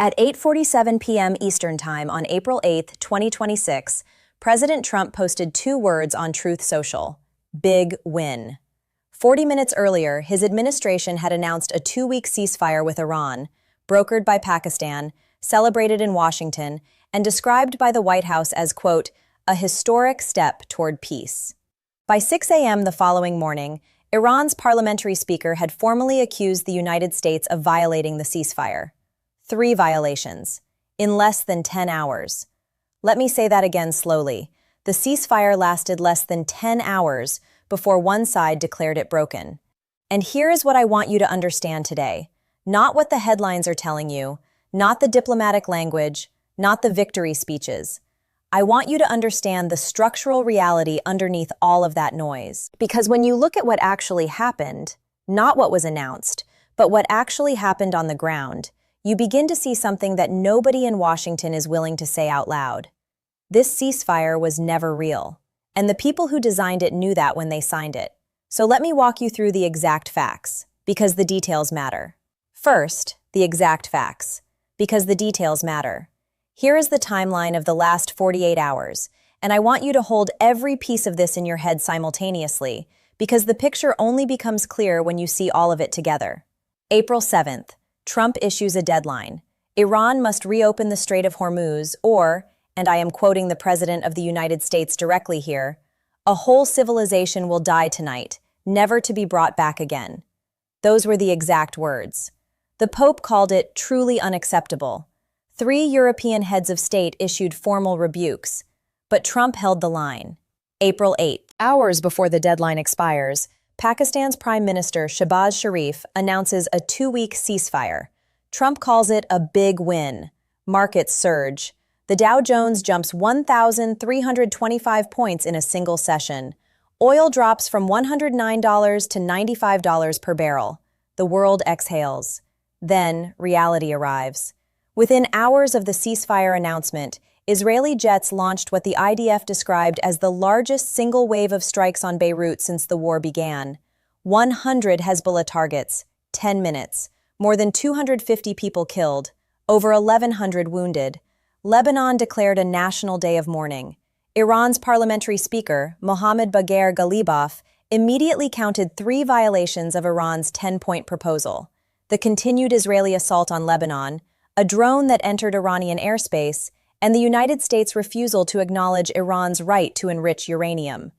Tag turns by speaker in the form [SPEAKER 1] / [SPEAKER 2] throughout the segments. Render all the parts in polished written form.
[SPEAKER 1] At 8:47 p.m. Eastern Time on April 8, 2026, President Trump posted 2 words on Truth Social: big win. 40 minutes earlier, his administration had announced a 2-week ceasefire with Iran, brokered by Pakistan, celebrated in Washington, and described by the White House as, quote, a historic step toward peace. By 6 a.m. the following morning, Iran's parliamentary speaker had formally accused the United States of violating the ceasefire. 3 violations, in less than 10 hours. Let me say that again slowly. The ceasefire lasted less than 10 hours before one side declared it broken. And here is what I want you to understand today. Not what the headlines are telling you, not the diplomatic language, not the victory speeches. I want you to understand the structural reality underneath all of that noise. Because when you look at what actually happened, not what was announced, but what actually happened on the ground, you begin to see something that nobody in Washington is willing to say out loud. This ceasefire was never real, and the people who designed it knew that when they signed it. So let me walk you through the exact facts, because the details matter. First, the exact facts, because the details matter. Here is the timeline of the last 48 hours, and I want you to hold every piece of this in your head simultaneously, because the picture only becomes clear when you see all of it together. April 7th. Trump issues a deadline. Iran must reopen the Strait of Hormuz or, and I am quoting the President of the United States directly here, a whole civilization will die tonight, never to be brought back again. Those were the exact words. The Pope called it truly unacceptable. 3 European heads of state issued formal rebukes, but Trump held the line. April 8th, hours before the deadline expires, Pakistan's Prime Minister Shehbaz Sharif announces a 2-week ceasefire. Trump calls it a big win. Markets surge. The Dow Jones jumps 1,325 points in a single session. Oil drops from $109 to $95 per barrel. The world exhales. Then, reality arrives. Within hours of the ceasefire announcement, Israeli jets launched what the IDF described as the largest single wave of strikes on Beirut since the war began. 100 Hezbollah targets, 10 minutes, more than 250 people killed, over 1,100 wounded. Lebanon declared a national day of mourning. Iran's parliamentary speaker, Mohammad Bagher Ghalibaf, immediately counted 3 violations of Iran's 10-point proposal: the continued Israeli assault on Lebanon, a drone that entered Iranian airspace, and the United States' refusal to acknowledge Iran's right to enrich uranium.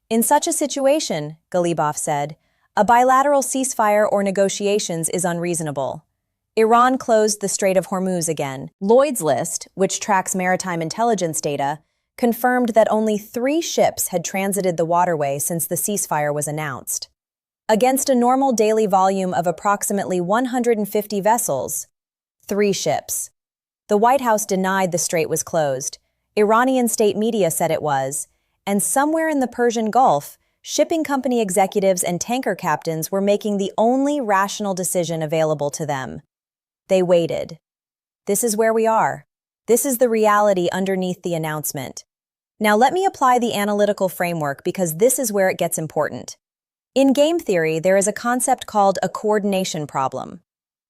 [SPEAKER 1] In such a situation, Ghalibaf said, a bilateral ceasefire or negotiations is unreasonable. Iran closed the Strait of Hormuz again. Lloyd's List, which tracks maritime intelligence data, confirmed that only 3 ships had transited the waterway since the ceasefire was announced. Against a normal daily volume of approximately 150 vessels, 3 ships. The White House denied the strait was closed. Iranian state media said it was. And somewhere in the Persian Gulf, shipping company executives and tanker captains were making the only rational decision available to them. They waited. This is where we are. This is the reality underneath the announcement. Now let me apply the analytical framework because this is where it gets important. In game theory, there is a concept called a coordination problem.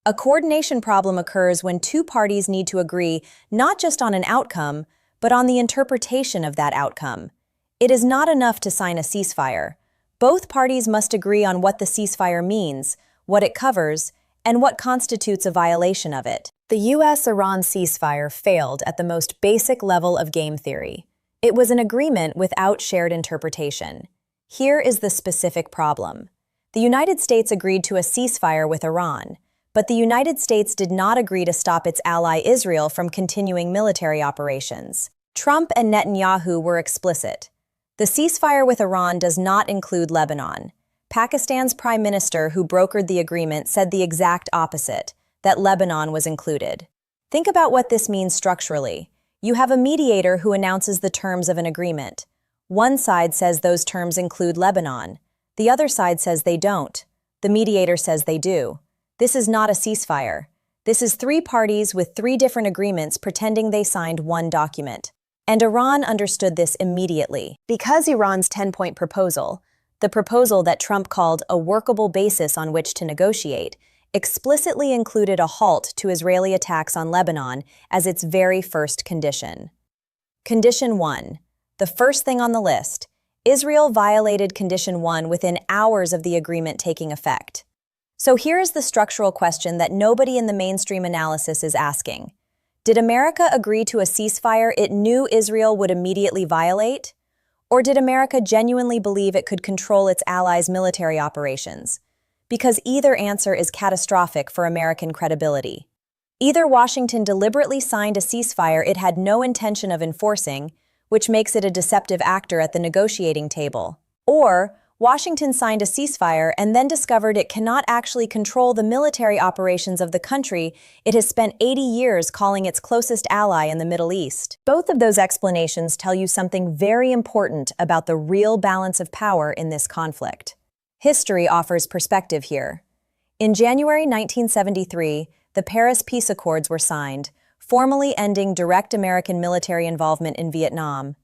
[SPEAKER 1] A coordination problem occurs when 2 parties need to agree not just on an outcome, but on the interpretation of that outcome. It is not enough to sign a ceasefire. Both parties must agree on what the ceasefire means, what it covers, and what constitutes a violation of it. The U.S.-Iran ceasefire failed at the most basic level of game theory. It was an agreement without shared interpretation. Here is the specific problem. The United States agreed to a ceasefire with Iran, but the United States did not agree to stop its ally Israel from continuing military operations. Trump and Netanyahu were explicit. The ceasefire with Iran does not include Lebanon. Pakistan's prime minister who brokered the agreement said the exact opposite, that Lebanon was included. Think about what this means structurally. You have a mediator who announces the terms of an agreement. One side says those terms include Lebanon. The other side says they don't. The mediator says they do. This is not a ceasefire. This is 3 parties with 3 different agreements pretending they signed one document. And Iran understood this immediately. Because Iran's 10-point proposal, the proposal that Trump called a workable basis on which to negotiate, explicitly included a halt to Israeli attacks on Lebanon as its very first condition. Condition 1. The first thing on the list. Israel violated Condition 1 within hours of the agreement taking effect. So here is the structural question that nobody in the mainstream analysis is asking. Did America agree to a ceasefire it knew Israel would immediately violate? Or did America genuinely believe it could control its allies' military operations? Because either answer is catastrophic for American credibility. Either Washington deliberately signed a ceasefire it had no intention of enforcing, which makes it a deceptive actor at the negotiating table, or Washington signed a ceasefire and then discovered it cannot actually control the military operations of the country it has spent 80 years calling its closest ally in the Middle East. Both of those explanations tell you something very important about the real balance of power in this conflict. History offers perspective here. In January 1973, the Paris Peace Accords were signed, formally ending direct American military involvement in Vietnam.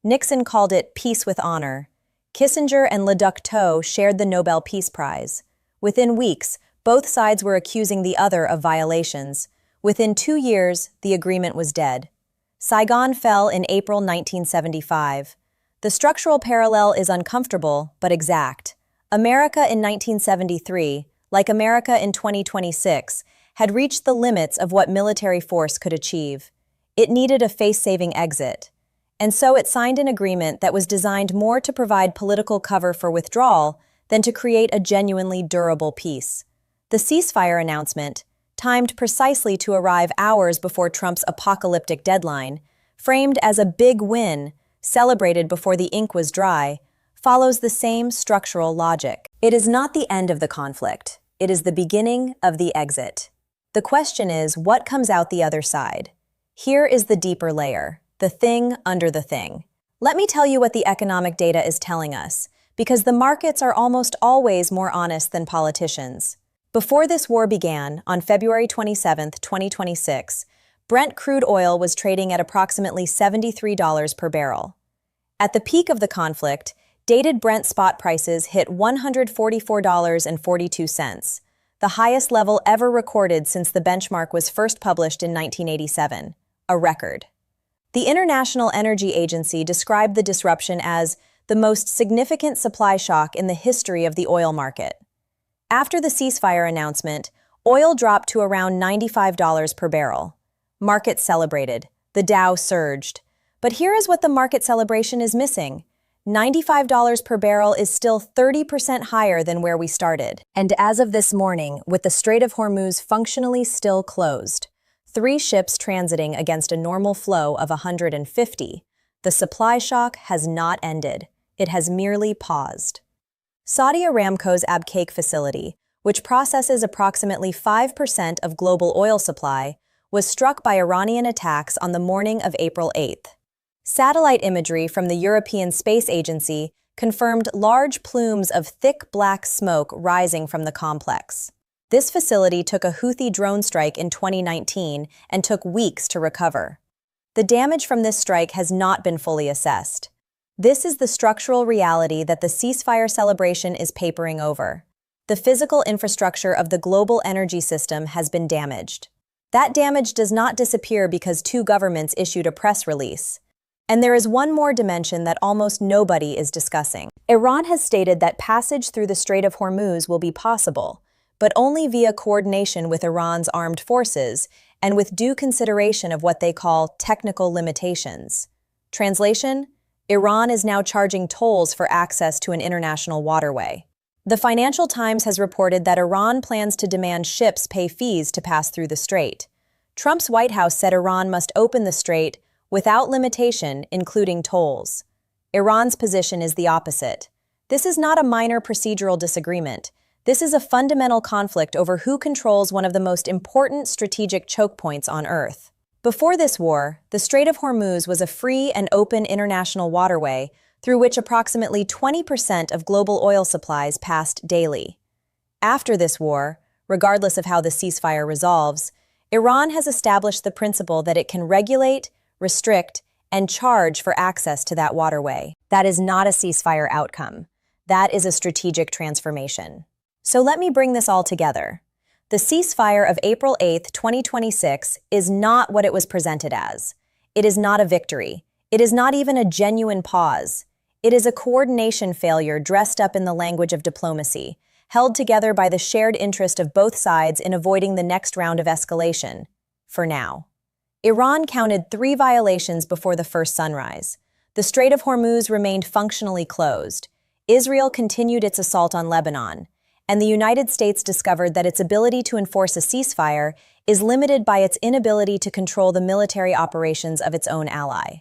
[SPEAKER 1] Nixon called it peace with honor. Kissinger and Le Duc Tho shared the Nobel Peace Prize. Within weeks, both sides were accusing the other of violations. Within 2 years, the agreement was dead. Saigon fell in April 1975. The structural parallel is uncomfortable, but exact. America in 1973, like America in 2026, had reached the limits of what military force could achieve. It needed a face-saving exit. And so it signed an agreement that was designed more to provide political cover for withdrawal than to create a genuinely durable peace. The ceasefire announcement, timed precisely to arrive hours before Trump's apocalyptic deadline, framed as a big win, celebrated before the ink was dry, follows the same structural logic. It is not the end of the conflict. It is the beginning of the exit. The question is, what comes out the other side? Here is the deeper layer, the thing under the thing. Let me tell you what the economic data is telling us, because the markets are almost always more honest than politicians. Before this war began, on February 27, 2026, Brent crude oil was trading at approximately $73 per barrel. At the peak of the conflict, dated Brent spot prices hit $144.42, the highest level ever recorded since the benchmark was first published in 1987, a record. The International Energy Agency described the disruption as the most significant supply shock in the history of the oil market. After the ceasefire announcement, oil dropped to around $95 per barrel. Markets celebrated. The Dow surged. But here is what the market celebration is missing. $95 per barrel is still 30% higher than where we started. And as of this morning, with the Strait of Hormuz functionally still closed, 3 ships transiting against a normal flow of 150, the supply shock has not ended. It has merely paused. Saudi Aramco's Abqaiq facility, which processes approximately 5% of global oil supply, was struck by Iranian attacks on the morning of April 8th. Satellite imagery from the European Space Agency confirmed large plumes of thick black smoke rising from the complex. This facility took a Houthi drone strike in 2019 and took weeks to recover. The damage from this strike has not been fully assessed. This is the structural reality that the ceasefire celebration is papering over. The physical infrastructure of the global energy system has been damaged. That damage does not disappear because 2 governments issued a press release. And there is one more dimension that almost nobody is discussing. Iran has stated that passage through the Strait of Hormuz will be possible, but only via coordination with Iran's armed forces and with due consideration of what they call technical limitations. Translation: Iran is now charging tolls for access to an international waterway. The Financial Times has reported that Iran plans to demand ships pay fees to pass through the strait. Trump's White House said Iran must open the strait without limitation, including tolls. Iran's position is the opposite. This is not a minor procedural disagreement. This is a fundamental conflict over who controls one of the most important strategic choke points on Earth. Before this war, the Strait of Hormuz was a free and open international waterway through which approximately 20% of global oil supplies passed daily. After this war, regardless of how the ceasefire resolves, Iran has established the principle that it can regulate, restrict, and charge for access to that waterway. That is not a ceasefire outcome. That is a strategic transformation. So let me bring this all together. The The ceasefire of April 8, 2026 is not what it was presented as. It is not a victory. It is not even a genuine pause. It is a coordination failure dressed up in the language of diplomacy, held together by the shared interest of both sides in avoiding the next round of escalation. For now. Iran counted 3 violations before the first sunrise. The Strait of Hormuz remained functionally closed. Israel continued its assault on Lebanon, and the United States discovered that its ability to enforce a ceasefire is limited by its inability to control the military operations of its own ally.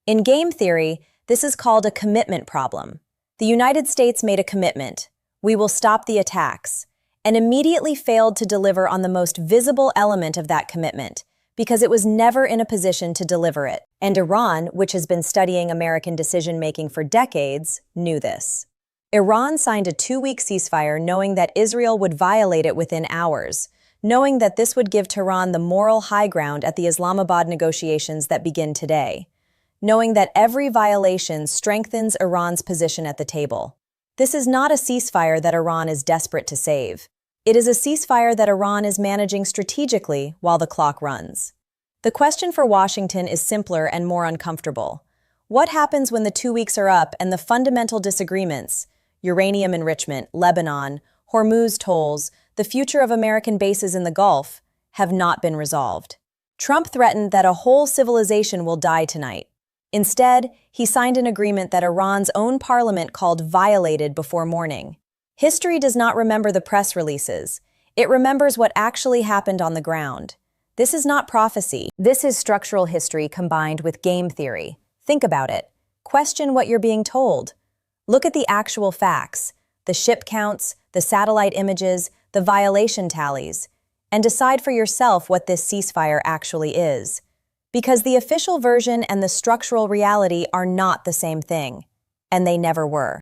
[SPEAKER 1] In game theory, this is called a commitment problem. The United States made a commitment: we will stop the attacks, and immediately failed to deliver on the most visible element of that commitment, because it was never in a position to deliver it. And Iran, which has been studying American decision-making for decades, knew this. Iran signed a 2-week ceasefire knowing that Israel would violate it within hours, knowing that this would give Tehran the moral high ground at the Islamabad negotiations that begin today, knowing that every violation strengthens Iran's position at the table. This is not a ceasefire that Iran is desperate to save. It is a ceasefire that Iran is managing strategically while the clock runs. The question for Washington is simpler and more uncomfortable. What happens when the 2 weeks are up and the fundamental disagreements, uranium enrichment, Lebanon, Hormuz tolls, the future of American bases in the Gulf, have not been resolved? Trump threatened that a whole civilization will die tonight. Instead, he signed an agreement that Iran's own parliament called violated before morning. History does not remember the press releases. It remembers what actually happened on the ground. This is not prophecy. This is structural history combined with game theory. Think about it. Question what you're being told. Look at the actual facts, the ship counts, the satellite images, the violation tallies, and decide for yourself what this ceasefire actually is. Because the official version and the structural reality are not the same thing, and they never were.